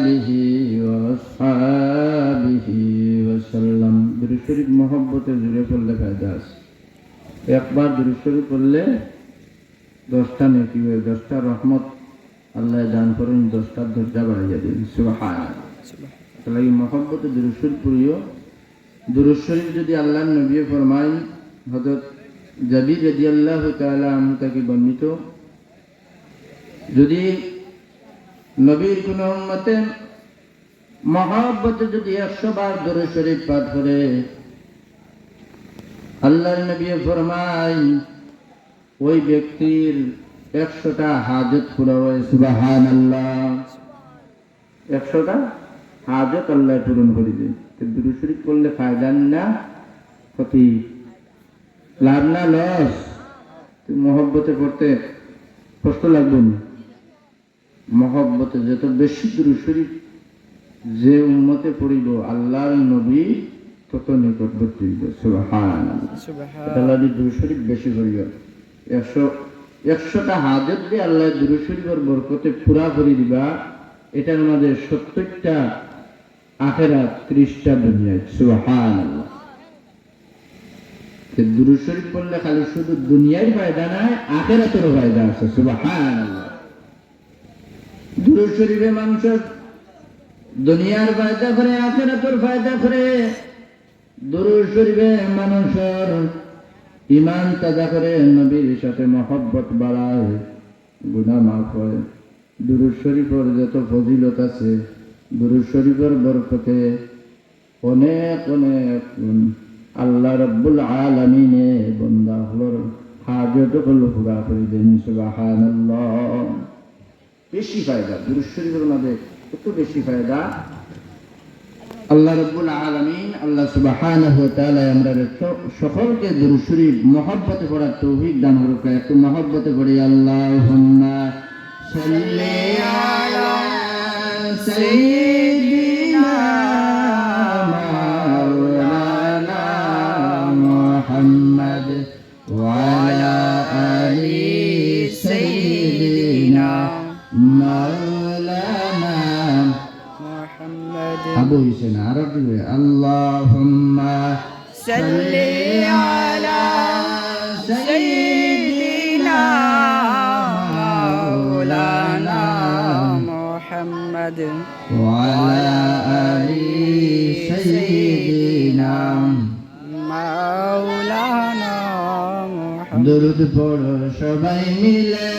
آله وأصحابه وسلم درود শরীফ মহব্বতে জুড়ে পড়লে ফায়দা আছে একবার درود শরীফ পড়লে 10টা নেকি 10টা রহমত আল্লাহ দান করেন 10টা দরজা বাড়িয়ে দেন সুবহানাল্লাহ তাহলে এই মহব্বতে درود শরীফ পড়িও درود শরীফ যদি আল্লাহর নবী ফরমায় হযরত জাবির রাদিয়াল্লাহু তাআলা আনহু থেকে বর্ণিত যদি নবীর কোন উম্মতে মহব্বতে যদি 100 বার দরুদ শরীফ পাঠ করে আল্লাহর নবী ফরমায় ওই ব্যক্তির 100টা হাজত পুরা হয় সুবহানাল্লাহ 100টা হাজত আল্লাহ পূরণ করে দেন তো দরুদ শরীফ পড়লে ফায়দা না ক্ষতি লাভ না লস মহব্বতে পড়তে কষ্ট লাগবে না মহব্বতে যত বেশি দরুদ শরীফ যে উম্মতে পড়িব আল্লাহর নবী তত নিকটবর্তী হইবে সুবহানাল্লাহ সুবহানাল্লাহ দরুদ শরীফ বেশি করিও 100টা হাজত দিয়ে আল্লাহ দরুদ শরীফের বরকতে পুরা করে দিবা এটার মধ্যে 70টা আখিরাত 30টা দুনিয়া সুবহানাল্লাহ তে দরুদ শরীফ পড়লে খালি শুধু দুনিয়ার ফায়দা না আখিরাতেরও ফায়দা আছে সুবহানাল্লাহ দুরূদ শরীফে মানুষের দুনিয়ার ফায়দা করে আখিরাতের ফায়দা করে দুরূদ শরীফে মানুষের ঈমান তাজা করে নবীর সাথে মহব্বত বাড়ায় গুনাহ মাফ হয় দুরূদ শরীফের যত ফজিলত আছে দুরূদ শরীফের বরকতে অনেক অনেক আল্লাহ রাব্বুল আলামিনে বান্দা হলোর হাজত গুলো পুরা করে দেন সুবহানাল্লাহ বেশি ফায়দা দুরূদ শরীফের মধ্যে কত বেশি ফায়দা আল্লাহ রাব্বুল আলামিন আল্লাহ সুবহানাহু ওয়া তাআলা আমরা সকলকে দুরূদ শরীফ মহব্বতে পড়ার তৌফিক দান করুক একটু মহব্বতে পড়ি আল্লাহুম্মা সাল্লি আলা সাইয়্যিদিনা মাওলানা মুহাম্মদ ওয়া আলা আলি সাইয়্যিদিনা মাওলানা মুহাম্মদ আবু হুসেন আরবি আল্লাহুম্মা সাল্লি আলা সাইয়্যিদিনা মাওলানা মুহাম্মদ ওয়া আলা আলি সাইয়্যিদিনা মাওলানা মুহাম্মদ দরুদ পড়ো সবাই মিলে